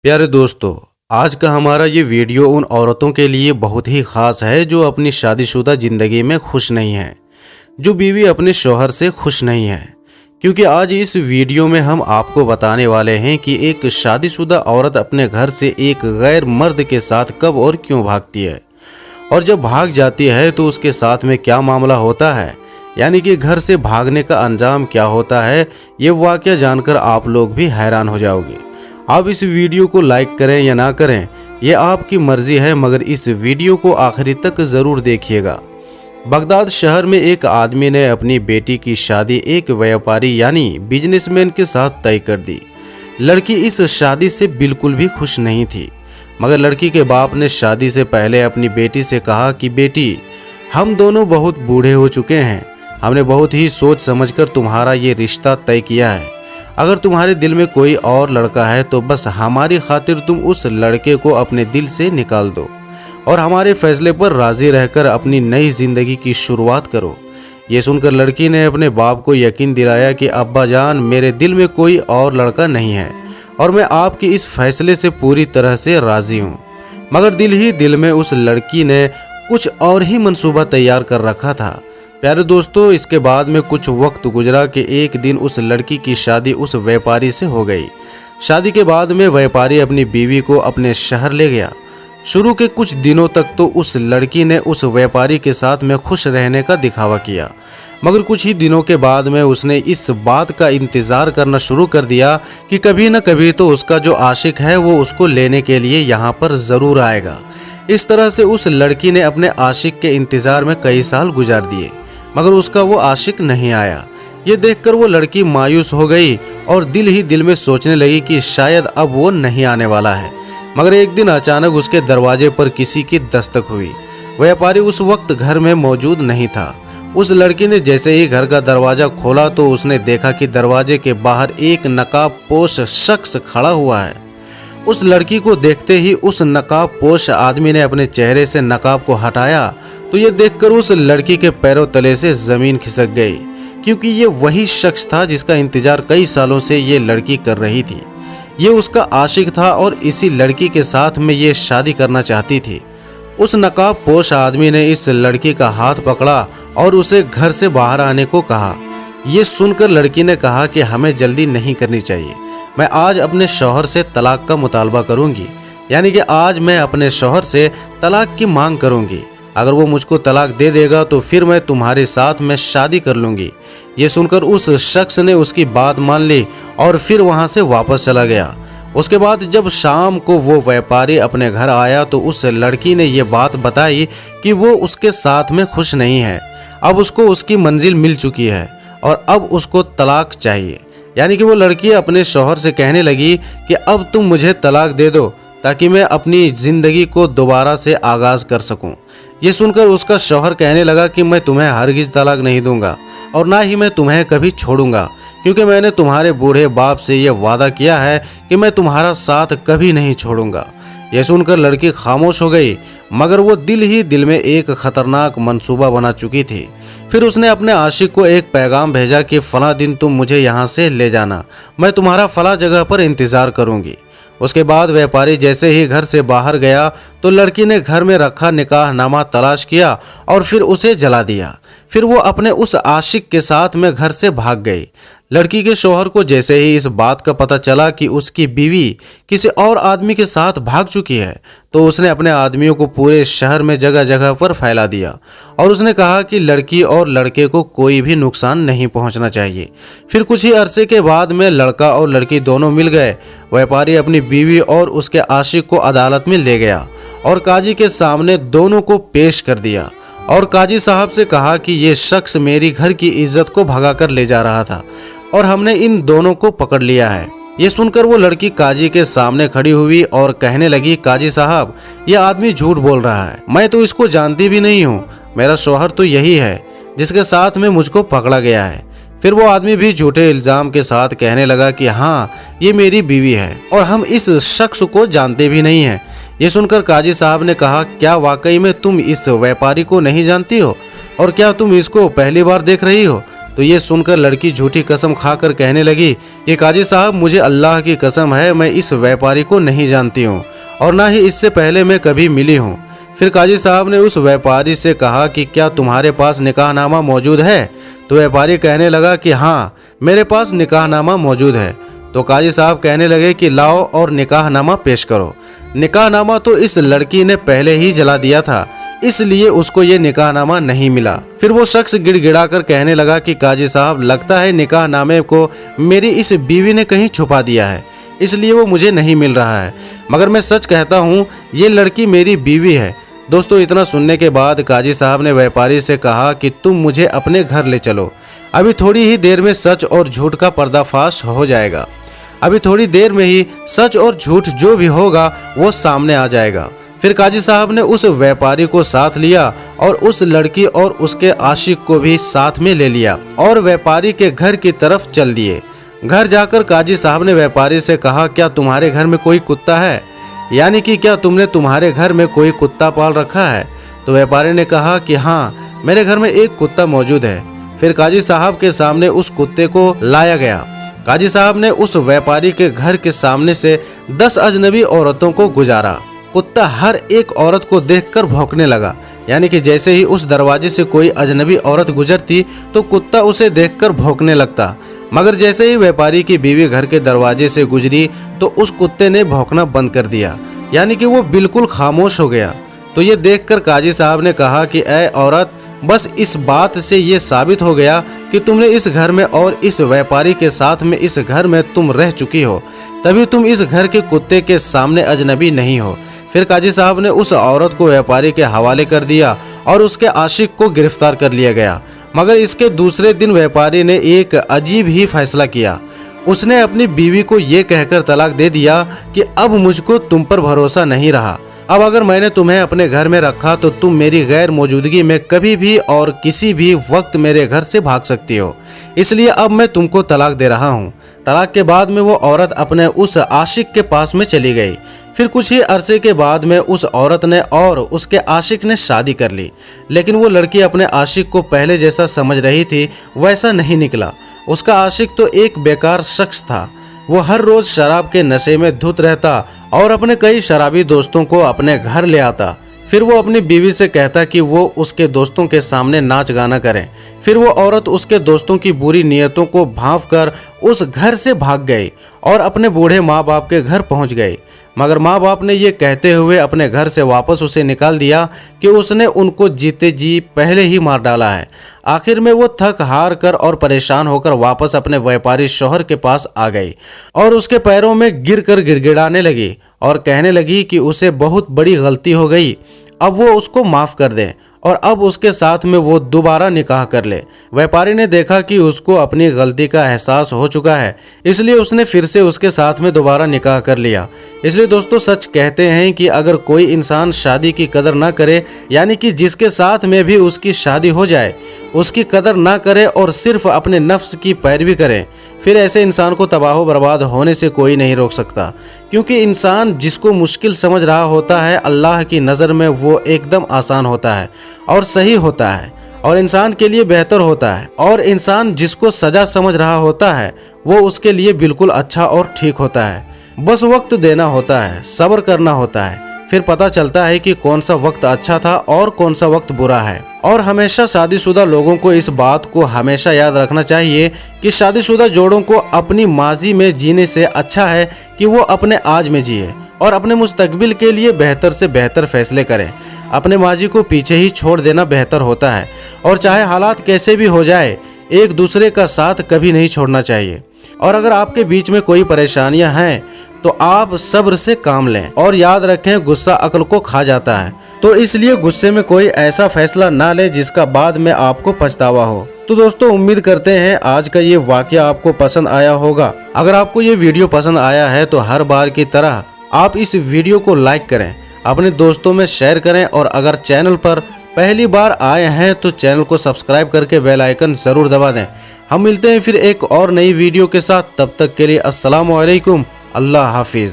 प्यारे दोस्तों, आज का हमारा ये वीडियो उन औरतों के लिए बहुत ही ख़ास है जो अपनी शादीशुदा ज़िंदगी में खुश नहीं हैं, जो बीवी अपने शौहर से खुश नहीं है। क्योंकि आज इस वीडियो में हम आपको बताने वाले हैं कि एक शादीशुदा औरत अपने घर से एक गैर मर्द के साथ कब और क्यों भागती है, और जब भाग जाती है तो उसके साथ में क्या मामला होता है, यानी कि घर से भागने का अंजाम क्या होता है। ये वाक़या जानकर आप लोग भी हैरान हो जाओगे। आप इस वीडियो को लाइक करें या ना करें ये आपकी मर्जी है, मगर इस वीडियो को आखिरी तक ज़रूर देखिएगा। बगदाद शहर में एक आदमी ने अपनी बेटी की शादी एक व्यापारी यानी बिजनेसमैन के साथ तय कर दी। लड़की इस शादी से बिल्कुल भी खुश नहीं थी, मगर लड़की के बाप ने शादी से पहले अपनी बेटी से कहा कि बेटी, हम दोनों बहुत बूढ़े हो चुके हैं, हमने बहुत ही सोच समझकर तुम्हारा ये रिश्ता तय किया है। अगर तुम्हारे दिल में कोई और लड़का है तो बस हमारी खातिर तुम उस लड़के को अपने दिल से निकाल दो और हमारे फैसले पर राजी रहकर अपनी नई जिंदगी की शुरुआत करो। ये सुनकर लड़की ने अपने बाप को यकीन दिलाया कि अब्बा जान, मेरे दिल में कोई और लड़का नहीं है और मैं आपके इस फैसले से पूरी तरह से राजी हूँ। मगर दिल ही दिल में उस लड़की ने कुछ और ही मंसूबा तैयार कर रखा था। प्यारे दोस्तों, इसके बाद में कुछ वक्त गुजरा कि एक दिन उस लड़की की शादी उस व्यापारी से हो गई। शादी के बाद में व्यापारी अपनी बीवी को अपने शहर ले गया। शुरू के कुछ दिनों तक तो उस लड़की ने उस व्यापारी के साथ में खुश रहने का दिखावा किया, मगर कुछ ही दिनों के बाद में उसने इस बात का इंतज़ार करना शुरू कर दिया कि कभी न कभी तो उसका जो आशिक है वो उसको लेने के लिए यहाँ पर ज़रूर आएगा। इस तरह से उस लड़की ने अपने आशिक के इंतज़ार में कई साल गुजार दिए, मगर उसका वो आशिक नहीं आया। ये देखकर वो लड़की मायूस हो गई और दिल ही दिल में सोचने लगी कि शायद अब वो नहीं आने वाला है। मगर एक दिन अचानक उसके दरवाजे पर किसी की दस्तक हुई। व्यापारी उस वक्त घर में मौजूद नहीं था। उस लड़की ने जैसे ही घर का दरवाजा खोला तो उसने देखा कि दरवाजे के बाहर एक नकाबपोश शख्स खड़ा हुआ है। उस लड़की को देखते ही उस नकाबपोश आदमी ने अपने चेहरे से नकाब को हटाया तो ये देखकर उस लड़की के पैरों तले से जमीन खिसक गई, क्योंकि ये वही शख्स था जिसका इंतजार कई सालों से ये लड़की कर रही थी। ये उसका आशिक था और इसी लड़की के साथ में ये शादी करना चाहती थी। उस नकाबपोश आदमी ने इस लड़की का हाथ पकड़ा और उसे घर से बाहर आने को कहा। ये सुनकर लड़की ने कहा कि हमें जल्दी नहीं करनी चाहिए, मैं आज अपने शौहर से तलाक का मुतालबा करूंगी, यानी कि आज मैं अपने शौहर से तलाक की मांग करूंगी। अगर वो मुझको तलाक दे देगा तो फिर मैं तुम्हारे साथ में शादी कर लूँगी। ये सुनकर उस शख्स ने उसकी बात मान ली और फिर वहाँ से वापस चला गया। उसके बाद जब शाम को वो व्यापारी अपने घर आया तो उस लड़की ने ये बात बताई कि वो उसके साथ में खुश नहीं है। अब उसको उसकी मंजिल मिल चुकी है और अब उसको तलाक चाहिए। यानी कि वो लड़की अपने शौहर से कहने लगी कि अब तुम मुझे तलाक दे दो ताकि मैं अपनी ज़िंदगी को दोबारा से आगाज़ कर सकूं। ये सुनकर उसका शौहर कहने लगा कि मैं तुम्हें हरगिज़ तलाक नहीं दूंगा और ना ही मैं तुम्हें कभी छोड़ूंगा, क्योंकि मैंने तुम्हारे बूढ़े बाप से यह वादा किया है कि मैं तुम्हारा साथ कभी नहीं छोड़ूंगा। यह सुनकर लड़की खामोश हो गई, मगर वो दिल ही दिल में एक खतरनाक मंसूबा बना चुकी थी। फिर उसने अपने आशिक को एक पैगाम भेजा कि फलां दिन तुम मुझे यहाँ से ले जाना, मैं तुम्हारा फलां जगह पर इंतज़ार करूँगी। उसके बाद व्यापारी जैसे ही घर से बाहर गया तो लड़की ने घर में रखा निकाहनामा तलाश किया और फिर उसे जला दिया। फिर वो अपने उस आशिक के साथ में घर से भाग गई। लड़की के शौहर को जैसे ही इस बात का पता चला कि उसकी बीवी किसी और आदमी के साथ भाग चुकी है तो उसने अपने आदमियों को पूरे शहर में जगह जगह पर फैला दिया और उसने कहा कि लड़की और लड़के को कोई भी नुकसान नहीं पहुंचना चाहिए। फिर कुछ ही अरसे के बाद में लड़का और लड़की दोनों मिल गए। व्यापारी अपनी बीवी और उसके आशिक को अदालत में ले गया और काजी के सामने दोनों को पेश कर दिया और काजी साहब से कहा कि ये शख्स मेरी घर की इज्जत को भगाकर ले जा रहा था और हमने इन दोनों को पकड़ लिया है। ये सुनकर वो लड़की काजी के सामने खड़ी हुई और कहने लगी, काजी साहब, ये आदमी झूठ बोल रहा है, मैं तो इसको जानती भी नहीं हूँ, मेरा शौहर तो यही है जिसके साथ में मुझको पकड़ा गया है। फिर वो आदमी भी झूठे इल्जाम के साथ कहने लगा कि हाँ, ये मेरी बीवी है और हम इस शख्स को जानते भी नहीं हैं। ये सुनकर काजी साहब ने कहा, क्या वाकई में तुम इस व्यापारी को नहीं जानती हो और क्या तुम इसको पहली बार देख रही हो? तो ये सुनकर लड़की झूठी कसम खाकर कहने लगी कि काजी साहब, मुझे अल्लाह की कसम है, मैं इस व्यापारी को नहीं जानती हूँ और ना ही इससे पहले मैं कभी मिली हूँ। फिर काजी साहब ने उस व्यापारी से कहा कि क्या तुम्हारे पास निकाहनामा मौजूद है? तो व्यापारी कहने लगा कि हाँ, मेरे पास निकाहनामा मौजूद है। तो काजी साहब कहने लगे कि लाओ और निकाहनामा पेश करो। निकाहनामा तो इस लड़की ने पहले ही जला दिया था, इसलिए उसको ये निकाहनामा नहीं मिला। फिर वो शख्स गिड़गिड़ा कर कहने लगा कि काजी साहब, लगता है निकाहनामे को मेरी इस बीवी ने कहीं छुपा दिया है, इसलिए वो मुझे नहीं मिल रहा है। मगर मैं सच कहता हूँ, ये लड़की मेरी बीवी है। दोस्तों, इतना सुनने के बाद काजी साहब ने व्यापारी से कहा कि तुम मुझे अपने घर ले चलो, अभी थोड़ी ही देर में सच और झूठ का पर्दाफाश हो जाएगा। अभी थोड़ी देर में ही सच और झूठ जो भी होगा वो सामने आ जाएगा। फिर काजी साहब ने उस व्यापारी को साथ लिया और उस लड़की और उसके आशिक को भी साथ में ले लिया और व्यापारी के घर की तरफ चल दिए। घर जाकर काजी साहब ने व्यापारी से कहा, क्या तुम्हारे घर में कोई कुत्ता है? यानी कि क्या तुमने तुम्हारे घर में कोई कुत्ता पाल रखा है? तो व्यापारी ने कहा कि हाँ, मेरे घर में एक कुत्ता मौजूद है। फिर काजी साहब के सामने उस कुत्ते को लाया गया। काजी साहब ने उस व्यापारी के घर के सामने से 10 अजनबी औरतों को गुजारा। कुत्ता हर एक औरत को देखकर भौंकने लगा, यानी कि जैसे ही उस दरवाजे से कोई अजनबी औरत गुजरती तो कुत्ता उसे देखकर भौंकने लगता। मगर जैसे ही व्यापारी की बीवी घर के दरवाजे से गुजरी तो उस कुत्ते ने भौंकना बंद कर दिया, यानी कि वो बिल्कुल खामोश हो गया। तो ये देखकर काजी साहब ने कहा कि ऐ औरत, बस इस बात से ये साबित हो गया कि तुमने इस घर में और इस व्यापारी के साथ में इस घर में तुम रह चुकी हो, तभी तुम इस घर के कुत्ते के सामने अजनबी नहीं हो। फिर काजी साहब ने उस औरत को व्यापारी के हवाले कर दिया और उसके आशिक को गिरफ्तार कर लिया गया। मगर इसके दूसरे दिन व्यापारी ने एक अजीब ही फैसला किया। उसने अपनी बीवी को ये कहकर तलाक दे दिया कि अब मुझको तुम पर भरोसा नहीं रहा। अब अगर मैंने तुम्हें अपने घर में रखा तो तुम मेरी गैर मौजूदगी में कभी भी और किसी भी वक्त मेरे घर से भाग सकती हो, इसलिए अब मैं तुमको तलाक दे रहा हूँ। तलाक के बाद में वो औरत अपने उस आशिक के पास में चली गई। फिर कुछ ही अरसे के बाद में उस औरत ने और उसके आशिक ने शादी कर ली, लेकिन वो लड़की अपने आशिक को पहले जैसा समझ रही थी वैसा नहीं निकला। उसका आशिक तो एक बेकार शख्स था। वो हर रोज शराब के नशे में धुत रहता और अपने कई शराबी दोस्तों को अपने घर ले आता। फिर वो अपनी बीवी से कहता कि वो उसके दोस्तों के सामने नाच गाना करें। फिर वो औरत उसके दोस्तों की बुरी नीयतों को भांप कर उस घर से भाग गई और अपने बूढ़े माँ बाप के घर पहुंच गई। मगर माँ बाप ने ये कहते हुए अपने घर से वापस उसे निकाल दिया कि उसने उनको जीते जी पहले ही मार डाला है। आखिर में वो थक हार कर और परेशान होकर वापस अपने व्यापारी शौहर के पास आ गई और उसके पैरों में गिर कर गिड़गिड़ाने लगी और कहने लगी कि उसे बहुत बड़ी गलती हो गई, अब वो उसको माफ़ कर दें और अब उसके साथ में वो दोबारा निकाह कर ले। व्यापारी ने देखा कि उसको अपनी गलती का एहसास हो चुका है, इसलिए उसने फिर से उसके साथ में दोबारा निकाह कर लिया। इसलिए दोस्तों, सच कहते हैं कि अगर कोई इंसान शादी की कदर ना करे, यानी कि जिसके साथ में भी उसकी शादी हो जाए उसकी कदर ना करे और सिर्फ अपने नफ्स की पैरवी करे, फिर ऐसे इंसान को तबाह बर्बाद होने से कोई नहीं रोक सकता। क्योंकि इंसान जिसको मुश्किल समझ रहा होता है, अल्लाह की नज़र में वो एकदम आसान होता है और सही होता है और इंसान के लिए बेहतर होता है। और इंसान जिसको सजा समझ रहा होता है वो उसके लिए बिल्कुल अच्छा और ठीक होता है। बस वक्त देना होता है, सब्र करना होता है, फिर पता चलता है कि कौन सा वक्त अच्छा था और कौन सा वक्त बुरा है। और हमेशा शादीशुदा लोगों को इस बात को हमेशा याद रखना चाहिए कि शादीशुदा जोड़ों को अपनी माजी में जीने से अच्छा है कि वो अपने आज में जिए और अपने मुस्तकबिल के लिए बेहतर से बेहतर फैसले करें। अपने माजी को पीछे ही छोड़ देना बेहतर होता है और चाहे हालात कैसे भी हो जाए, एक दूसरे का साथ कभी नहीं छोड़ना चाहिए। और अगर आपके बीच में कोई परेशानियां हैं तो आप सब्र से काम लें और याद रखें, गुस्सा अक्ल को खा जाता है, तो इसलिए गुस्से में कोई ऐसा फैसला ना लें जिसका बाद में आपको पछतावा हो। तो दोस्तों, उम्मीद करते हैं आज का ये वाकया आपको पसंद आया होगा। अगर आपको ये वीडियो पसंद आया है तो हर बार की तरह आप इस वीडियो को लाइक करें, अपने दोस्तों में शेयर करें और अगर चैनल पर पहली बार आए हैं तो चैनल को सब्सक्राइब करके बेल आइकन जरूर दबा दें। हम मिलते हैं फिर एक और नई वीडियो के साथ, तब तक के लिए अस्सलाम वालेकुम, अल्लाह हाफिज।